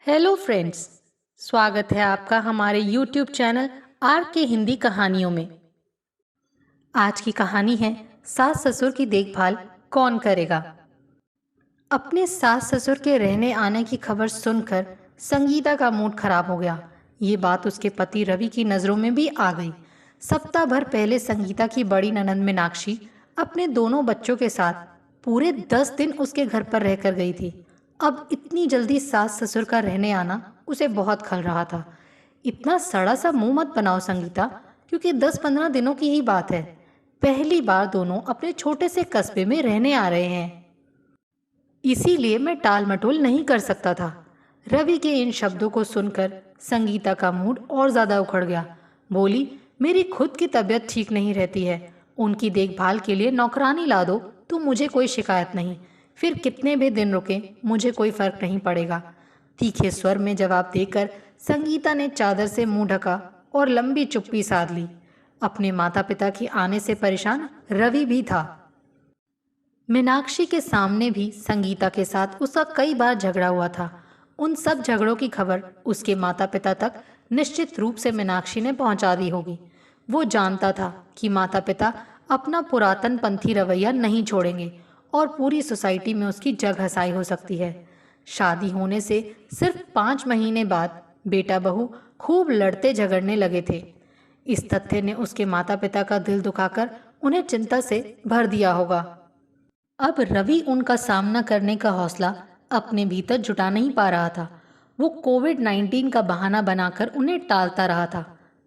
Hello friends. स्वागत है आपका हमारे YouTube चैनल आर के हिंदी कहानियों में। आज की कहानी है सास ससुर की देखभाल कौन करेगा। अपने सास ससुर के रहने आने की खबर सुनकर संगीता का मूड खराब हो गया। ये बात उसके पति रवि की नज़रों में भी आ गई। सप्ताह भर पहले संगीता की बड़ी ननंद मीनाक्षी अपने दोनों बच्चों के साथ पूरे 10 दिन उसके घर पर रहकर गई थी। अब इतनी जल्दी सास ससुर का रहने आना उसे बहुत खल रहा था। इतना सड़ा सा मुंह मत बनाओ संगीता, क्योंकि 10-15 दिनों की ही बात है। पहली बार दोनों अपने छोटे से कस्बे में रहने आ रहे हैं, इसीलिए मैं टाल मटोल नहीं कर सकता था। रवि के इन शब्दों को सुनकर संगीता का मूड और ज्यादा उखड़ गया। बोली, मेरी खुद की तबीयत ठीक नहीं रहती है, उनकी देखभाल के लिए नौकरानी ला दो तो मुझे कोई शिकायत नहीं। फिर कितने भी दिन रुके मुझे कोई फर्क नहीं पड़ेगा। तीखे स्वर में जवाब देकर संगीता ने चादर से मुंह ढका और लंबी चुप्पी साध ली। अपने माता पिता के आने से परेशान रवि भी था। मीनाक्षी के सामने भी संगीता के साथ उसका कई बार झगड़ा हुआ था। उन सब झगड़ों की खबर उसके माता पिता तक निश्चित रूप से मीनाक्षी ने पहुंचा दी होगी। वो जानता था कि माता पिता अपना पुरातन पंथी रवैया नहीं छोड़ेंगे और पूरी सोसाइटी में उसकी जगहसाई हो सकती है। शादी होने से सिर्फ 5 महीने बाद बेटा बहू खूब लड़ते झगड़ने लगे थे। इस तथ्य ने उसके माता पिता का दिल दुखाकर उन्हें चिंता से भर दिया होगा। अब रवि उनका सामना करने का हौसला अपने भीतर जुटा नहीं पा रहा था। वो कोविड-19 का बहाना बनाकर उन्हें टालता रहा था,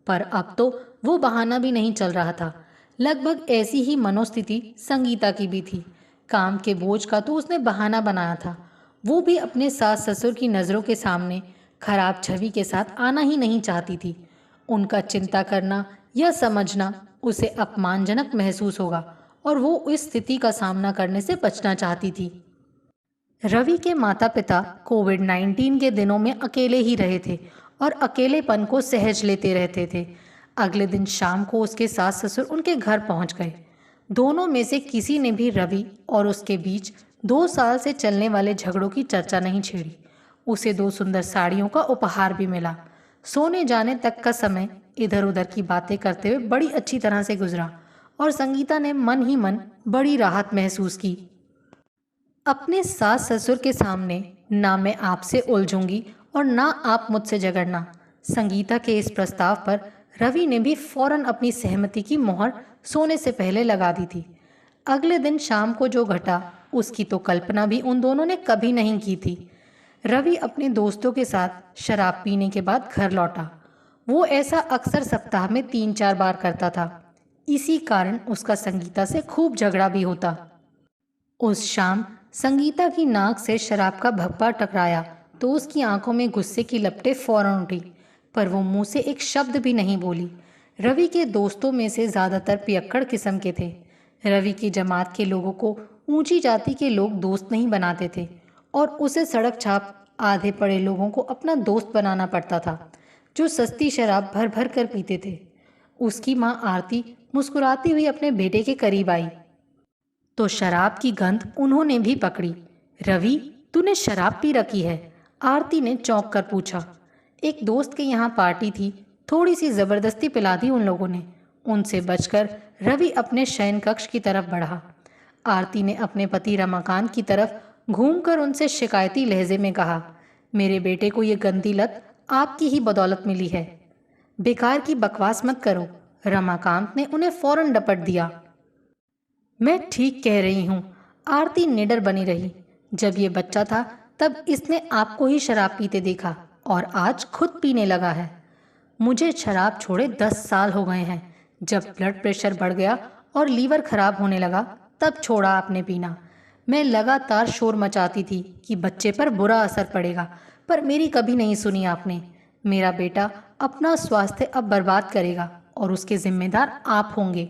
पर अब तो वो बहाना भी नहीं चल रहा था। लगभग ऐसी ही मनोस्थिति संगीता की भी थी। काम के बोझ का तो उसने बहाना बनाया था। वो भी अपने सास ससुर की नज़रों के सामने खराब छवि के साथ आना ही नहीं चाहती थी। उनका चिंता करना या समझना उसे अपमानजनक महसूस होगा और वो इस स्थिति का सामना करने से बचना चाहती थी। रवि के माता पिता कोविड-19 के दिनों में अकेले ही रहे थे और अकेलेपन को सहज लेते रहते थे। अगले दिन शाम को उसके सास ससुर उनके घर पहुंच गए। दोनों में से किसी ने भी रवि और उसके बीच 2 साल से चलने वाले झगड़ों की चर्चा नहीं छेड़ी। उसे 2 सुंदर साड़ियों का उपहार भी मिला। सोने जाने तक का समय इधर उधर की बातें करते हुए बड़ी अच्छी तरह से गुजरा और संगीता ने मन ही मन बड़ी राहत महसूस की। अपने सास ससुर के सामने ना मैं आपसे उलझूंगी और ना आप मुझसे झगड़ना। संगीता के इस प्रस्ताव पर रवि ने भी फौरन अपनी सहमति की मोहर सोने से पहले लगा दी थी। अगले दिन शाम को जो घटा उसकी तो कल्पना भी उन दोनों ने कभी नहीं की थी। रवि अपने दोस्तों के साथ शराब पीने के बाद घर लौटा। वो ऐसा अक्सर सप्ताह में 3-4 बार करता था। इसी कारण उसका संगीता से खूब झगड़ा भी होता। उस शाम संगीता की नाक से शराब का भप्पा टकराया तो उसकी आंखों में गुस्से की लपटें फौरन उठी, पर वो मुंह से एक शब्द भी नहीं बोली। रवि के दोस्तों में से ज्यादातर पियक्कड़ किस्म के थे। रवि की जमात के लोगों को ऊंची जाति के लोग दोस्त नहीं बनाते थे और उसे सड़क छाप आधे पड़े लोगों को अपना दोस्त बनाना पड़ता था, जो सस्ती शराब भर भर कर पीते थे। उसकी माँ आरती मुस्कुराती हुई अपने बेटे के करीब आई तो शराब की गंध उन्होंने भी पकड़ी। रवि, तूने शराब पी रखी है? आरती ने चौंक कर पूछा। एक दोस्त के यहाँ पार्टी थी, थोड़ी सी जबरदस्ती पिला दी उन लोगों ने। उनसे बचकर रवि अपने शयन कक्ष की तरफ बढ़ा। आरती ने अपने पति रमाकांत की तरफ घूमकर उनसे शिकायती लहजे में कहा, मेरे बेटे को ये गंदी लत आपकी ही बदौलत मिली है। बेकार की बकवास मत करो, रमाकांत ने उन्हें फौरन डपट दिया। मैं ठीक कह रही हूँ, आरती निडर बनी रही। जब ये बच्चा था तब इसने आपको ही शराब पीते देखा और आज खुद पीने लगा है। मुझे शराब छोड़े 10 साल हो गए हैं। जब ब्लड प्रेशर बढ़ गया और लीवर खराब होने लगा तब छोड़ा आपने पीना। मैं लगातार शोर मचाती थी कि बच्चे पर बुरा असर पड़ेगा, पर मेरी कभी नहीं सुनी आपने। मेरा बेटा अपना स्वास्थ्य अब बर्बाद करेगा और उसके जिम्मेदार आप होंगे।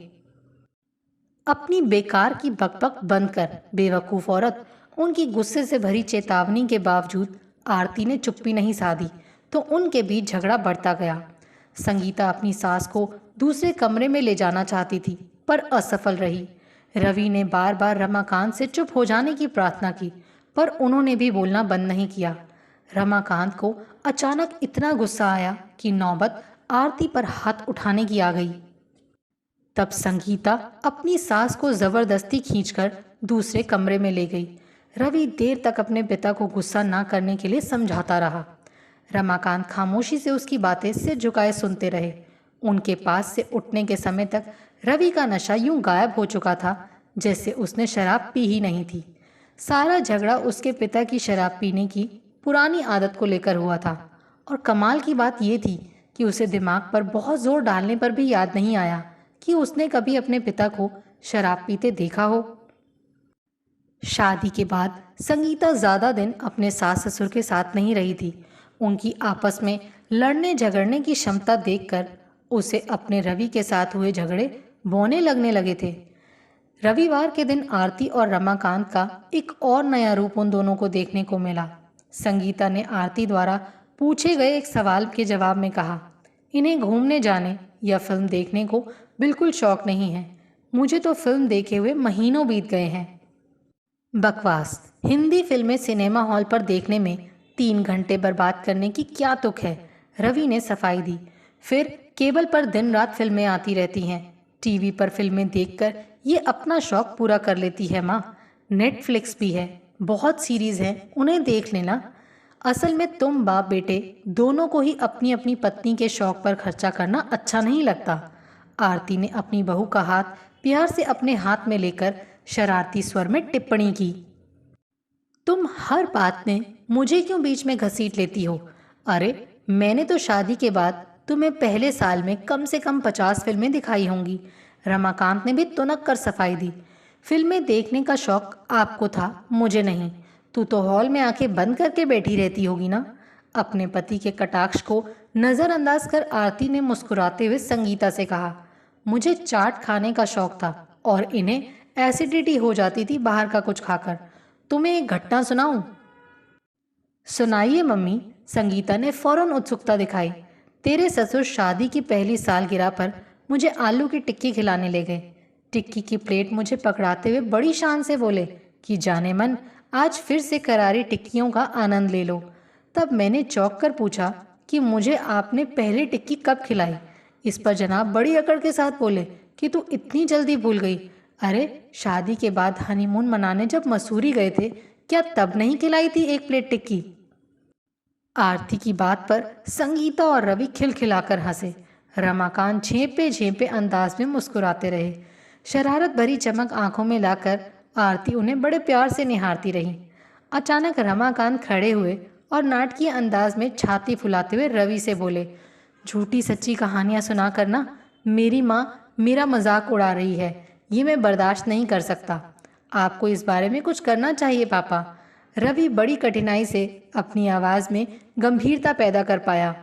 अपनी बेकार की बकबक बंद कर, बेवकूफ़ औरत। उनकी गुस्से से भरी चेतावनी के बावजूद आरती ने चुप्पी नहीं साधी तो उनके बीच झगड़ा बढ़ता गया। संगीता अपनी सास को दूसरे कमरे में ले जाना चाहती थी, पर असफल रही। रवि ने बार बार रमाकांत से चुप हो जाने की प्रार्थना की, पर उन्होंने भी बोलना बंद नहीं किया। रमाकांत को अचानक इतना गुस्सा आया कि नौबत आरती पर हाथ उठाने की आ गई। तब संगीता अपनी सास को जबरदस्ती खींचकर दूसरे कमरे में ले गई। रवि देर तक अपने पिता को गुस्सा ना करने के लिए समझाता रहा। रमाकांत खामोशी से उसकी बातें सिर झुकाए सुनते रहे। उनके पास से उठने के समय तक रवि का नशा यूं गायब हो चुका था जैसे उसने शराब पी ही नहीं थी। सारा झगड़ा उसके पिता की शराब पीने की पुरानी आदत को लेकर हुआ था। और कमाल की बात यह थी कि उसे दिमाग पर बहुत जोर डालने पर भी याद नहीं आया कि उसने कभी अपने पिता को शराब पीते देखा हो। शादी के बाद संगीता ज़्यादा दिन अपने सास ससुर के साथ नहीं रही थी। उनकी आपस में लड़ने झगड़ने की क्षमता देखकर उसे अपने रवि के साथ हुए झगड़े बौने लगने लगे थे। रविवार के दिन आरती और रमाकांत का एक और नया रूप उन दोनों को देखने को मिला। संगीता ने आरती द्वारा पूछे गए एक सवाल के जवाब में कहा, इन्हें घूमने जाने या फिल्म देखने को बिल्कुल शौक नहीं है। मुझे तो फिल्म देखे हुए महीनों बीत गए हैं। बकवास। हिंदी फिल्में सिनेमा हॉल पर देखने में 3 घंटे बर्बाद करने की क्या तुक है। रवि ने सफाई दी। फिर केबल पर दिन रात फिल्में आती रहती हैं। टीवी पर फिल्में देखकर ये अपना शौक पूरा कर लेती है माँ। नेटफ्लिक्स भी है, बहुत सीरीज हैं, उन्हें देख लेना। असल में तुम बाप बेटे दोनों को ही अपनी अपनी पत्नी के शौक पर खर्चा करना अच्छा नहीं लगता। आरती ने अपनी बहू का हाथ प्यार से अपने हाथ में लेकर शरारती स्वर में टिप्पणी की, तुम हर बात में मुझे क्यों बीच में घसीट लेती हो? अरे मैंने तो शादी के बाद तुम्हें पहले साल में कम से कम 50 फिल्में दिखाई होंगी। रमाकांत ने भी तुनक कर सफाई दी। फिल्में देखने का शौक आपको था, मुझे नहीं। तू तो हॉल में आंखें बंद करके बैठी रहती होगी ना। अपने पति के कटाक्ष को नजरअंदाज कर आरती ने मुस्कुराते हुए संगीता से कहा, मुझे चाट खाने का शौक था और इन्हें एसिडिटी हो जाती थी बाहर का कुछ खाकर। तुम्हें एक घटना सुनाऊं? सुनाइए मम्मी। संगीता ने फौरन उत्सुकता दिखाई। तेरे ससुर शादी की पहली सालगिरह पर मुझे आलू की टिक्की खिलाने ले गए। टिक्की की प्लेट मुझे पकड़ाते हुए बड़ी शान से बोले कि जाने मन आज फिर से करारी टिक्कियों का आनंद ले लो। तब मैंने चौंक कर पूछा कि मुझे आपने पहली टिक्की कब खिलाई? इस पर जनाब बड़ी अकड़ के साथ बोले कि तू इतनी जल्दी भूल गई। अरे शादी के बाद हनीमून मनाने जब मसूरी गए थे, क्या तब नहीं खिलाई थी एक प्लेट टिक्की? आरती की बात पर संगीता और रवि खिलखिलाकर हंसे। रमाकांत झेंपे झेंपे अंदाज में मुस्कुराते रहे। शरारत भरी चमक आंखों में लाकर आरती उन्हें बड़े प्यार से निहारती रही। अचानक रमाकांत खड़े हुए और नाटकीय अंदाज में छाती फुलाते हुए रवि से बोले, झूठी सच्ची कहानियां सुना कर ना मेरी माँ मेरा मजाक उड़ा रही है। ये मैं बर्दाश्त नहीं कर सकता। आपको इस बारे में कुछ करना चाहिए पापा। रवि बड़ी कठिनाई से अपनी आवाज में गंभीरता पैदा कर पाया।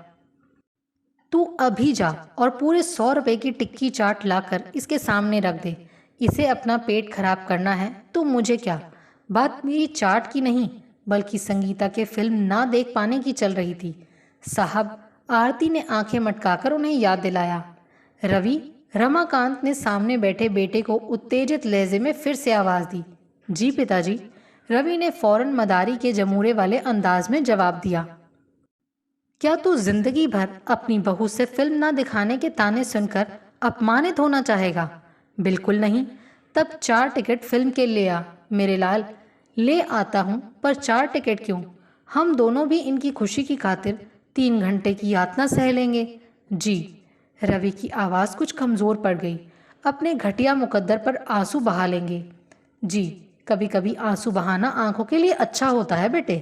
तू अभी जा और पूरे 100 रुपए की टिक्की चाट लाकर इसके सामने रख दे। इसे अपना पेट खराब करना है तो मुझे क्या। बात मेरी चाट की नहीं बल्कि संगीता के फिल्म ना देख पाने की चल रही थी। साहब, आरती ने आंखें मटकाकर उन्हें याद दिलाया। रवि, रमाकांत ने सामने बैठे बेटे को उत्तेजित लहजे में फिर से आवाज दी। जी पिताजी। रवि ने फौरन मदारी के जमूरे वाले अंदाज में जवाब दिया। क्या तू जिंदगी भर अपनी बहू से फिल्म ना दिखाने के ताने सुनकर अपमानित होना चाहेगा? बिल्कुल नहीं। तब 4 टिकट फिल्म के ले आ मेरे लाल। ले आता हूँ, पर 4 टिकट क्यों? हम दोनों भी इनकी खुशी की खातिर 3 घंटे की यातना सह लेंगे। जी। रवि की आवाज़ कुछ कमज़ोर पड़ गई। अपने घटिया मुकद्दर पर आंसू बहा लेंगे। जी, कभी कभी आंसू बहाना आंखों के लिए अच्छा होता है बेटे।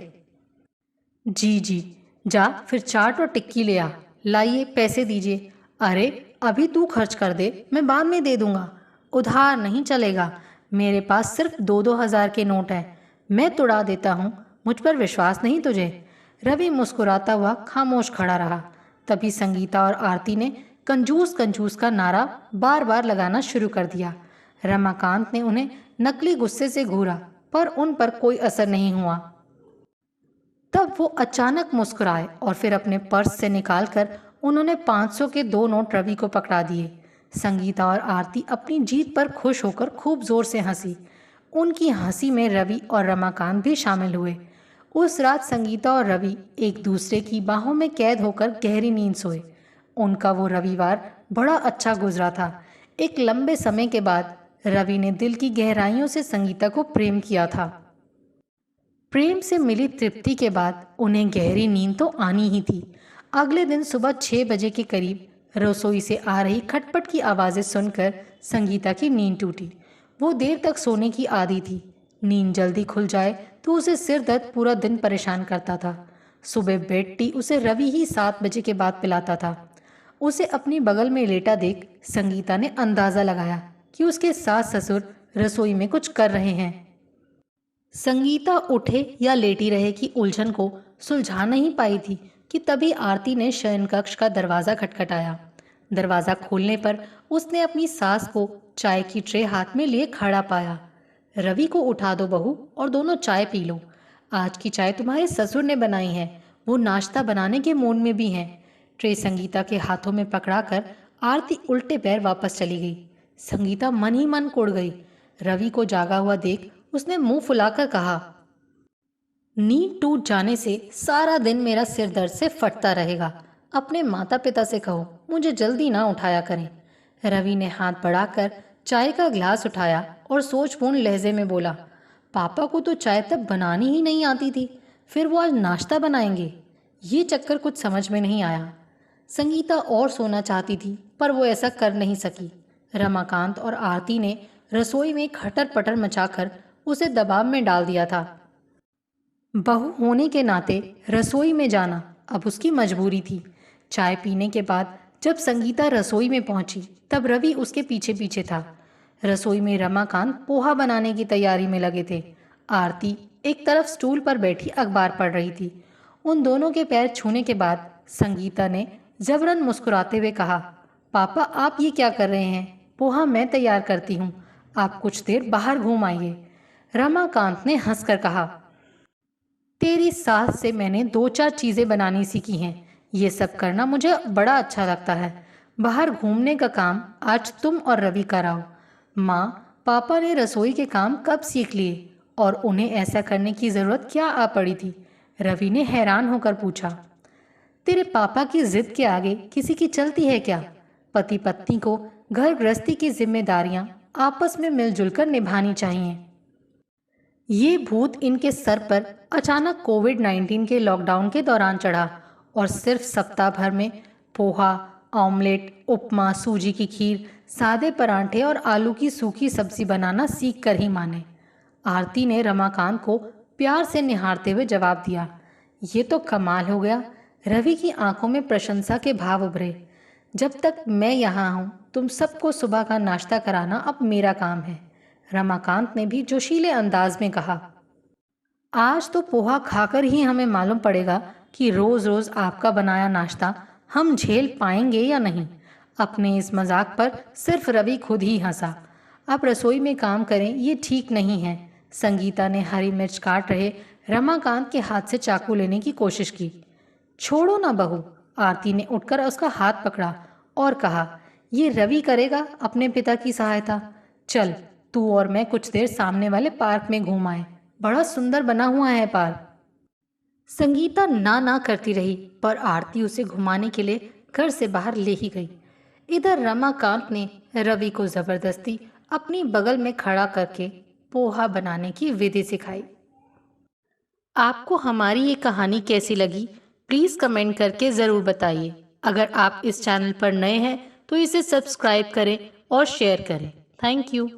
जी जी। जा फिर चाट और टिक्की ले आ। लाइए पैसे दीजिए। अरे अभी तू खर्च कर दे, मैं बाद में दे दूंगा। उधार नहीं चलेगा। मेरे पास सिर्फ 2-2 हज़ार के नोट हैं। मैं तुड़ा देता हूँ। मुझ पर विश्वास नहीं तुझे? रवि मुस्कुराता हुआ खामोश खड़ा रहा। तभी संगीता और आरती ने कंजूस कंजूस का नारा बार बार लगाना शुरू कर दिया। रमाकांत ने उन्हें नकली गुस्से से घूरा, पर उन पर कोई असर नहीं हुआ। तब वो अचानक मुस्कुराए और फिर अपने पर्स से निकालकर उन्होंने 500 के 2 नोट रवि को पकड़ा दिए। संगीता और आरती अपनी जीत पर खुश होकर खूब जोर से हंसी। उनकी हंसी में रवि और रमाकांत भी शामिल हुए। उस रात संगीता और रवि एक दूसरे की बाहों में कैद होकर गहरी नींद सोए। उनका वो रविवार बड़ा अच्छा गुजरा था। एक लंबे समय के बाद रवि ने दिल की गहराइयों से संगीता को प्रेम किया था। प्रेम से मिली तृप्ति के बाद उन्हें गहरी नींद तो आनी ही थी। अगले दिन सुबह 6 बजे के करीब रसोई से आ रही खटपट की आवाज़ें सुनकर संगीता की नींद टूटी। वो देर तक सोने की आदी थी। नींद जल्दी खुल जाए तो उसे सिर दर्द पूरा दिन परेशान करता था। सुबह बेड टी उसे रवि ही 7 बजे के बाद पिलाता था। उसे अपनी बगल में लेटा देख संगीता ने अंदाज़ा लगाया कि उसके सास ससुर रसोई में कुछ कर रहे हैं। संगीता उठे या लेटी रहे की उलझन को सुलझा नहीं पाई थी कि तभी आरती ने शयन कक्ष का दरवाज़ा खटखटाया। दरवाज़ा खोलने पर उसने अपनी सास को चाय की ट्रे हाथ में लिए खड़ा पाया। रवि को उठा दो बहू और दोनों चाय पी लो। आज की चाय तुम्हारे ससुर ने बनाई है, वो नाश्ता बनाने के मूड में भी हैं। ट्रे संगीता के हाथों में पकड़ाकर आरती उल्टे पैर वापस चली गई। संगीता मन ही मन कुड़ गई। रवि को जागा हुआ देख उसने मुंह फुलाकर कहा, नींद टूट जाने से सारा दिन मेरा सिर दर्द से फटता रहेगा। अपने माता पिता से कहो मुझे जल्दी ना उठाया करें। रवि ने हाथ बढ़ाकर चाय का गिलास उठाया और सोचपूर्ण लहजे में बोला, पापा को तो चाय तक बनानी ही नहीं आती थी, फिर वो आज नाश्ता बनाएंगे। ये चक्कर कुछ समझ में नहीं आया। संगीता और सोना चाहती थी पर वो ऐसा कर नहीं सकी। रमाकांत और आरती ने रसोई में खटर पटर मचाकर उसे दबाव में डाल दिया था। बहू होने के नाते रसोई में जाना अब उसकी मजबूरी थी। चाय पीने के बाद जब संगीता रसोई में पहुंची तब रवि उसके पीछे पीछे था। रसोई में रमाकांत पोहा बनाने की तैयारी में लगे थे। आरती एक तरफ स्टूल पर बैठी अखबार पढ़ रही थी। उन दोनों के पैर छूने के बाद संगीता ने जबरन मुस्कुराते हुए कहा, पापा आप ये क्या कर रहे हैं? पोहा मैं तैयार करती हूँ, आप कुछ देर बाहर घूम आइए। रमाकांत ने हंसकर कहा, तेरी सास से मैंने 2-4 चीज़ें बनानी सीखी हैं। ये सब करना मुझे बड़ा अच्छा लगता है। बाहर घूमने का काम आज तुम और रवि कराओ। माँ, पापा ने रसोई के काम कब सीख लिए और उन्हें ऐसा करने की ज़रूरत क्या आ पड़ी थी? रवि ने हैरान होकर पूछा। तेरे पापा की जिद के आगे किसी की चलती है क्या? पति पत्नी को घर गृहस्थी की जिम्मेदारियां आपस में मिलजुल कर निभानी चाहिए। ये भूत इनके सर पर अचानक कोविड-19 के लॉकडाउन के दौरान चढ़ा और सिर्फ सप्ताह भर में पोहा, ऑमलेट, उपमा, सूजी की खीर, सादे परांठे और आलू की सूखी सब्जी बनाना सीख कर ही माने। आरती ने रमाकांत को प्यार से निहारते हुए जवाब दिया, ये तो कमाल हो गया। रवि की आंखों में प्रशंसा के भाव उभरे। जब तक मैं यहाँ हूँ तुम सबको सुबह का नाश्ता कराना अब मेरा काम है। रमाकांत ने भी जोशीले अंदाज में कहा, आज तो पोहा खाकर ही हमें मालूम पड़ेगा कि रोज रोज आपका बनाया नाश्ता हम झेल पाएंगे या नहीं। अपने इस मजाक पर सिर्फ रवि खुद ही हंसा। अब रसोई में काम करें ये ठीक नहीं है। संगीता ने हरी मिर्च काट रहे रमाकांत के हाथ से चाकू लेने की कोशिश की। छोड़ो ना बहू। आरती ने उठकर उसका हाथ पकड़ा और कहा, ये रवि करेगा अपने पिता की सहायता। चल तू और मैं कुछ देर सामने वाले पार्क में घूम आए, बड़ा सुंदर बना हुआ है पार्क। संगीता ना ना करती रही पर आरती उसे घुमाने के लिए घर से बाहर ले ही गई। इधर रमाकांत ने रवि को जबरदस्ती अपनी बगल में खड़ा करके पोहा बनाने की विधि सिखाई। आपको हमारी ये कहानी कैसी लगी प्लीज़ कमेंट करके ज़रूर बताइए। अगर आप इस चैनल पर नए हैं तो इसे सब्सक्राइब करें और शेयर करें। Thank you.